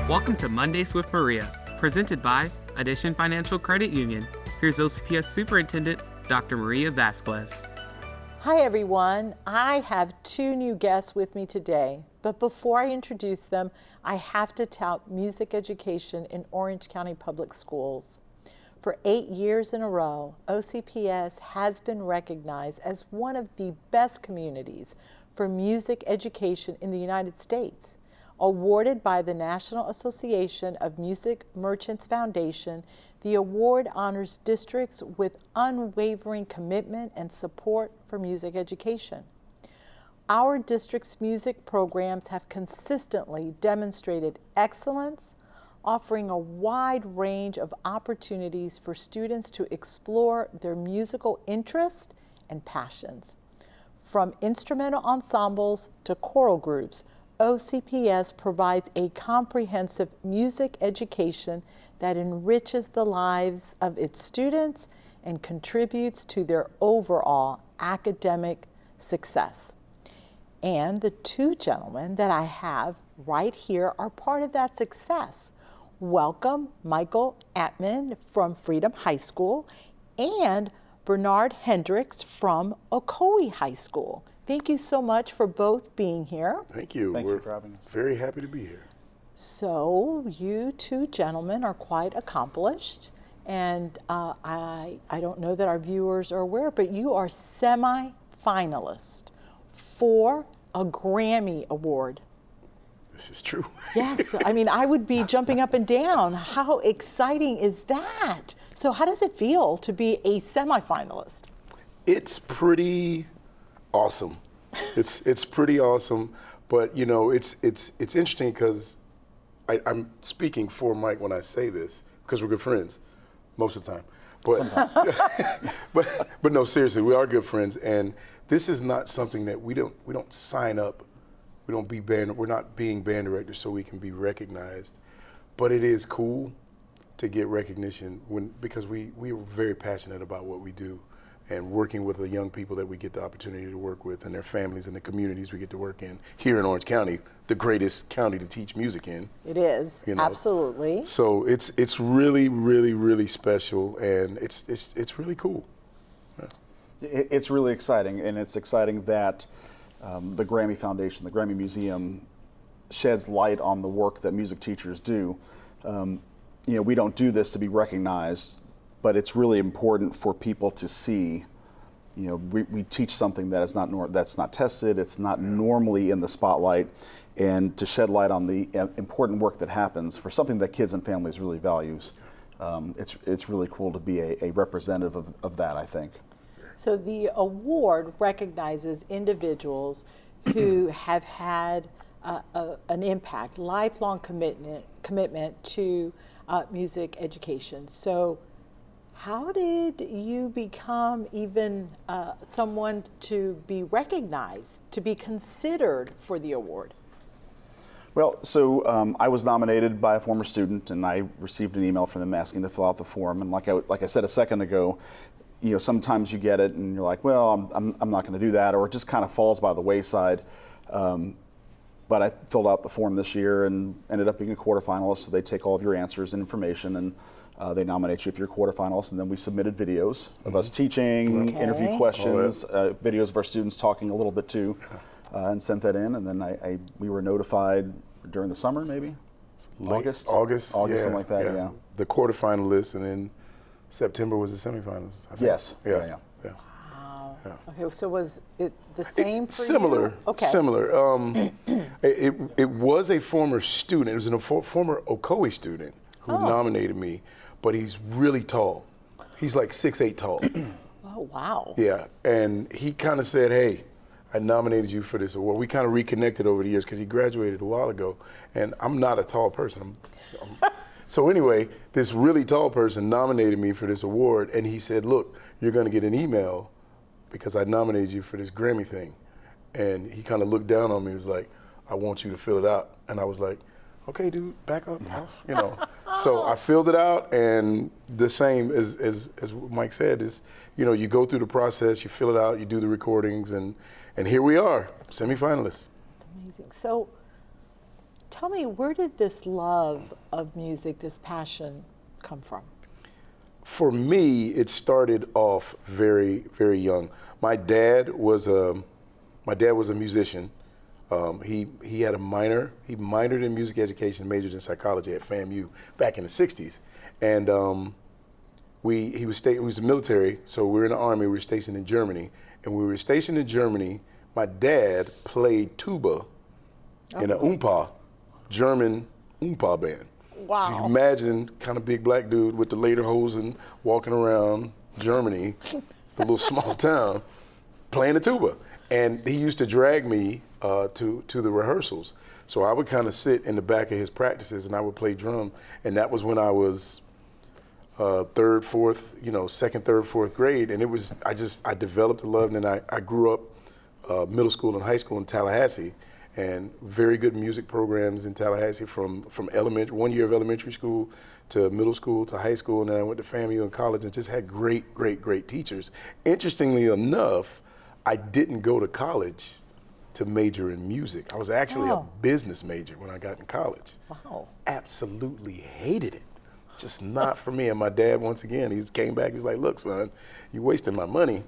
Welcome to Mondays with Maria, presented by Addition Financial Credit Union. Here's OCPS Superintendent, Dr. Maria Vasquez. Hi everyone, I have two new guests with me today, but before I introduce them, I have to tout music education in Orange County Public Schools. For 8 years in a row, OCPS has been recognized as one of the best communities for music education in the United States. Awarded by the National Association of Music Merchants Foundation, the award honors districts with unwavering commitment and support for music education. Our district's music programs have consistently demonstrated excellence, offering a wide range of opportunities for students to explore their musical interests and passions. From instrumental ensembles to choral groups, OCPS provides a comprehensive music education that enriches the lives of its students and contributes to their overall academic success. And the two gentlemen that I have right here are part of that success. Welcome Michael Atman from Freedom High School and Bernard Hendricks from Ocoee High School. Thank you so much for both being here. Thank you. Thank you for having us. Very happy to be here. So you two gentlemen are quite accomplished, and I don't know that our viewers are aware, but you are semi-finalists for a Grammy Award. This is true. Yes, I mean, I would be jumping up and down. How exciting is that? So how does it feel to be a semi-finalist? It's pretty awesome. It's pretty awesome, but you know, it's interesting because I'm speaking for Mike when I say this because we're good friends most of the time. But sometimes. but no, seriously, we are good friends, and this is not something that we don't sign up. We're not being band directors so we can be recognized, but it is cool to get recognition because we are very passionate about what we do and working with the young people that we get the opportunity to work with and their families and the communities we get to work in here in Orange County, the greatest county to teach music in. It is, you know? Absolutely. So it's really, really, really special, and it's really cool. Yeah. It's really exciting, and it's exciting that the Grammy Foundation, the Grammy Museum, sheds light on the work that music teachers do. You know, we don't do this to be recognized, but it's really important for people to see. You know, we teach something that is that's not tested, it's not normally in the spotlight, and to shed light on the important work that happens for something that kids and families really values. It's really cool to be a representative of that, I think. So the award recognizes individuals who have had an impact, lifelong commitment to music education. So how did you become even someone to be recognized, to be considered for the award? Well, so I was nominated by a former student, and I received an email from them asking to fill out the form. And like I said a second ago, you know, sometimes you get it and you're like, well, I'm not going to do that, or it just kind of falls by the wayside. But I filled out the form this year and ended up being a quarterfinalist. So they take all of your answers and information, and they nominate you if you're a quarterfinalist. And then we submitted videos of us teaching, interview questions, videos of our students talking a little bit too, and sent that in. And then we were notified during the summer, maybe August, yeah, something like that. Yeah. The quarterfinalists, and then September was the semifinals, I think. Yes. Yeah. Wow. Yeah. Okay, so was it the same for similar, you? Okay. Similar. It was a former student. It was a former Ocoee student who nominated me, but he's really tall. He's like 6'8" tall. Oh, wow. Yeah, and he kind of said, hey, I nominated you for this award. We kind of reconnected over the years because he graduated a while ago, and I'm not a tall person. So anyway, this really tall person nominated me for this award, and he said, look, you're going to get an email because I nominated you for this Grammy thing. And he kind of looked down on me and was like, I want you to fill it out. And I was like, okay, dude, back up, you know. So I filled it out, and the same as Mike said is, you know, you go through the process, you fill it out, you do the recordings, and here we are, semifinalists. That's amazing. So Tell me, where did this love of music, this passion, come from? For me, it started off very, very young. My dad was a musician. He had a minor. He minored in music education, majored in psychology at FAMU back in the '60s, and he was military. So we were in the Army. We were stationed in Germany, and we were stationed in Germany. My dad played tuba in an Oompa, German Oompa band. Wow. You can imagine kind of big black dude with the lederhosen walking around Germany, the little small town, playing the tuba. And he used to drag me to the rehearsals. So I would kind of sit in the back of his practices and I would play drum. And that was when I was third, fourth grade. And I developed a love. And then I grew up middle school and high school in Tallahassee, and very good music programs in Tallahassee from 1 year of elementary school to middle school to high school, and then I went to FAMU in college and just had great teachers. Interestingly enough, I didn't go to college to major in music. I was actually a business major when I got in college. Wow. Absolutely hated it. Just not for me. And my dad, once again, he came back, he was like, look, son, you're wasting my money.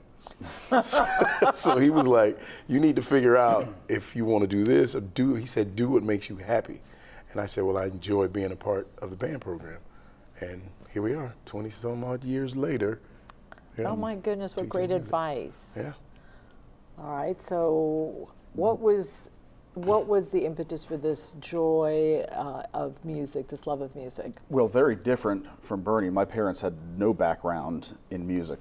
So he was like, you need to figure out if you want to do this or he said, do what makes you happy. And I said, well, I enjoy being a part of the band program. And here we are, 20 some odd years later. Oh my goodness, what great advice. Yeah. All right, so what was the impetus for this joy of music, this love of music? Well, very different from Bernie. My parents had no background in music.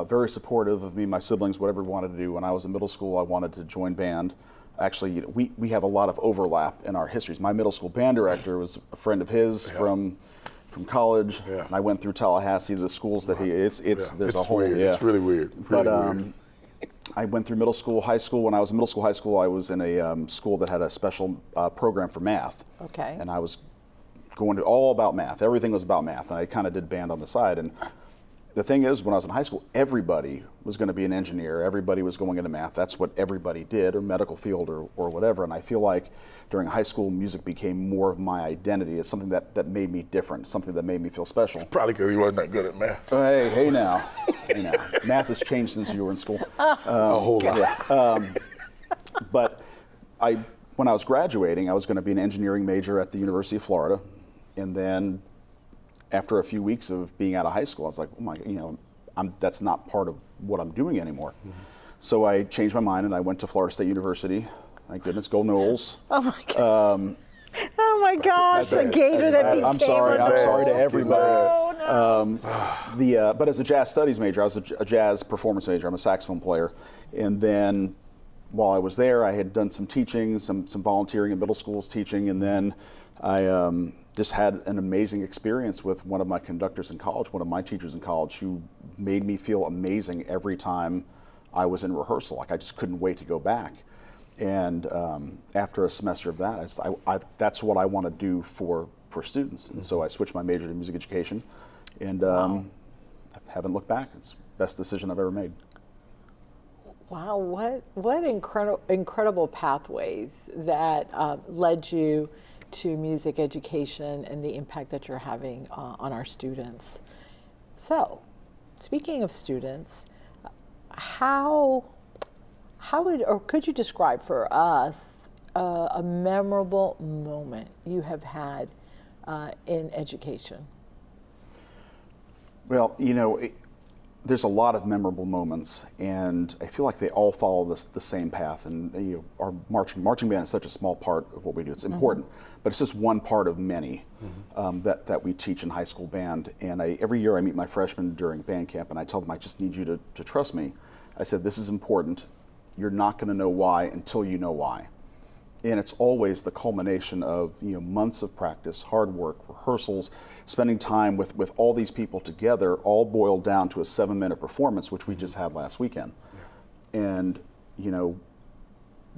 Very supportive of me, my siblings, whatever we wanted to do. When I was in middle school, I wanted to join band. Actually, we have a lot of overlap in our histories. My middle school band director was a friend of his from college, and I went through Tallahassee, the schools that there's a whole, weird. It's really weird. Weird. I went through middle school, high school. When I was in middle school, high school, I was in a school that had a special program for math. Okay. And I was going to all about math. Everything was about math, and I kind of did band on the side. And the thing is, when I was in high school, everybody was going to be an engineer. Everybody was going into math. That's what everybody did, or medical field, or whatever. And I feel like during high school, music became more of my identity. It's something that made me different, something that made me feel special. Probably because he wasn't that good at math. Hey now. Math has changed since you were in school. A whole lot. Yeah. But when I was graduating, I was going to be an engineering major at the University of Florida. And then after a few weeks of being out of high school, I was like, oh my, that's not part of what I'm doing anymore. Mm-hmm. So I changed my mind and I went to Florida State University. Thank goodness, go Noles. Oh my God. Oh my gosh, the gator that became I'm sorry to everybody. No. But as a jazz studies major, I was a jazz performance major. I'm a saxophone player. And then while I was there, I had done some teaching, some volunteering in middle schools teaching, and then I just had an amazing experience with one of my conductors in college, one of my teachers in college, who made me feel amazing every time I was in rehearsal. Like I just couldn't wait to go back. And after a semester of that, that's what I want to do for students. And so I switched my major to music education, and I haven't looked back. It's the best decision I've ever made. Wow, what incredible pathways that led you to music education and the impact that you're having on our students. So, speaking of students, how could you describe for us a memorable moment you have had in education? Well, there's a lot of memorable moments, and I feel like they all follow the same path. And our marching band is such a small part of what we do. It's important, but it's just one part of many that we teach in high school band. And every year I meet my freshmen during band camp, and I tell them, I just need you to trust me. I said, this is important. You're not going to know why until you know why. And it's always the culmination of months of practice, hard work, rehearsals, spending time with all these people together, all boiled down to a 7-minute performance, which we just had last weekend. Yeah. And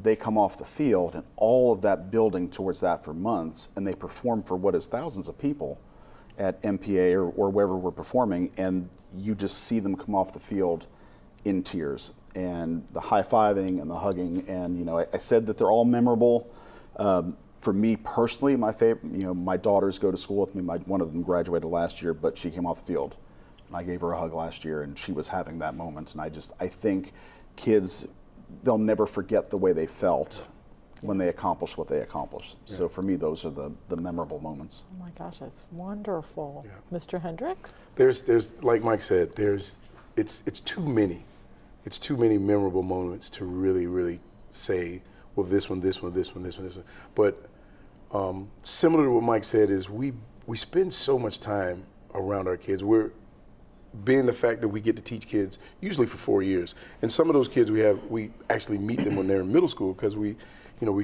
they come off the field, and all of that building towards that for months, and they perform for what is thousands of people at MPA or wherever we're performing, and you just see them come off the field in tears. And the high-fiving and the hugging, and I said that they're all memorable. For me personally, my favorite, my daughters go to school with me. One of them graduated last year, but she came off the field. And I gave her a hug last year, and she was having that moment. And I think kids, they'll never forget the way they felt when they accomplished what they accomplished. Yeah. So for me, those are the memorable moments. Oh my gosh, that's wonderful. Yeah. Mr. Hendricks? There's like Mike said, it's too many. It's too many memorable moments to really, really say, well, this one. But similar to what Mike said is we spend so much time around our kids. We're being the fact that we get to teach kids usually for 4 years, and some of those kids we actually meet them when they're in middle school because we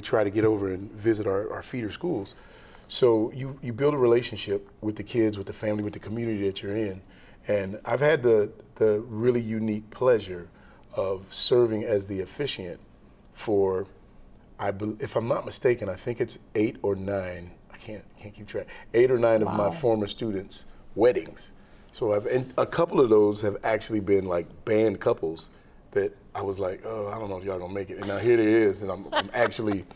try to get over and visit our feeder schools. So you build a relationship with the kids, with the family, with the community that you're in, and I've had the really unique pleasure of serving as the officiant for, if I'm not mistaken, I think it's 8 or 9. I can't keep track. 8 or 9 of my former students' weddings. So and a couple of those have actually been like band couples that I was like, oh, I don't know if y'all gonna make it. And now here it is, and I'm actually,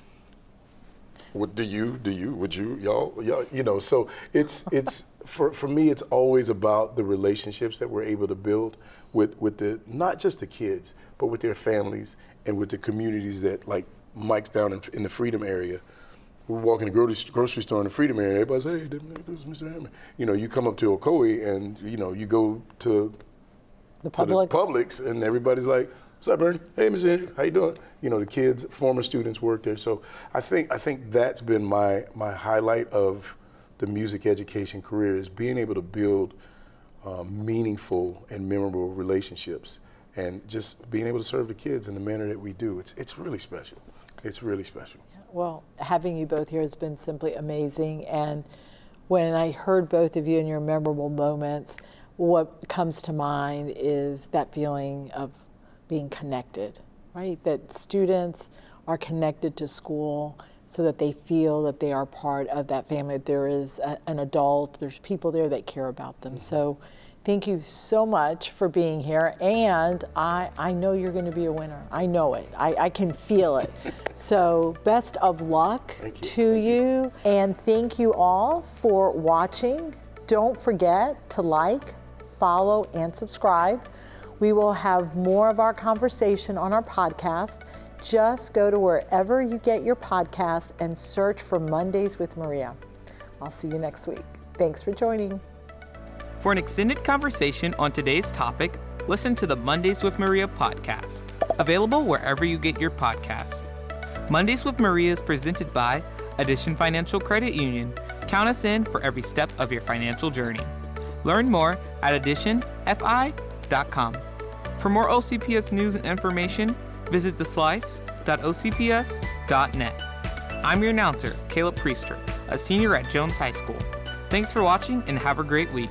would y'all, so it's for me, it's always about the relationships that we're able to build with the, not just the kids, but with their families and with the communities that, like Mike's down in the Freedom area. We're walking the grocery store in the Freedom area. Everybody's, hey, this is Mr. Hammond. You come up to Ocoee and, you go to the Publix and everybody's like, what's up, Bernie? Hey, Mr. Hendricks, how you doing? The kids, former students work there. So I think that's been my highlight of the music education career, is being able to build meaningful and memorable relationships and just being able to serve the kids in the manner that we do. It's really special. It's really special. Well, having you both here has been simply amazing. And when I heard both of you in your memorable moments, what comes to mind is that feeling of being connected, right? That students are connected to school so that they feel that they are part of that family. There is an adult, there's people there that care about them. So thank you so much for being here. And I know you're going to be a winner. I know it. I can feel it. So best of luck to you. And thank you all for watching. Don't forget to like, follow, and subscribe. We will have more of our conversation on our podcast. Just go to wherever you get your podcasts and search for Mondays with Maria. I'll see you next week. Thanks for joining. For an extended conversation on today's topic, listen to the Mondays with Maria podcast, available wherever you get your podcasts. Mondays with Maria is presented by Addition Financial Credit Union. Count us in for every step of your financial journey. Learn more at additionfi.com. For more OCPS news and information, visit theslice.ocps.net. I'm your announcer, Caleb Priester, a senior at Jones High School. Thanks for watching and have a great week.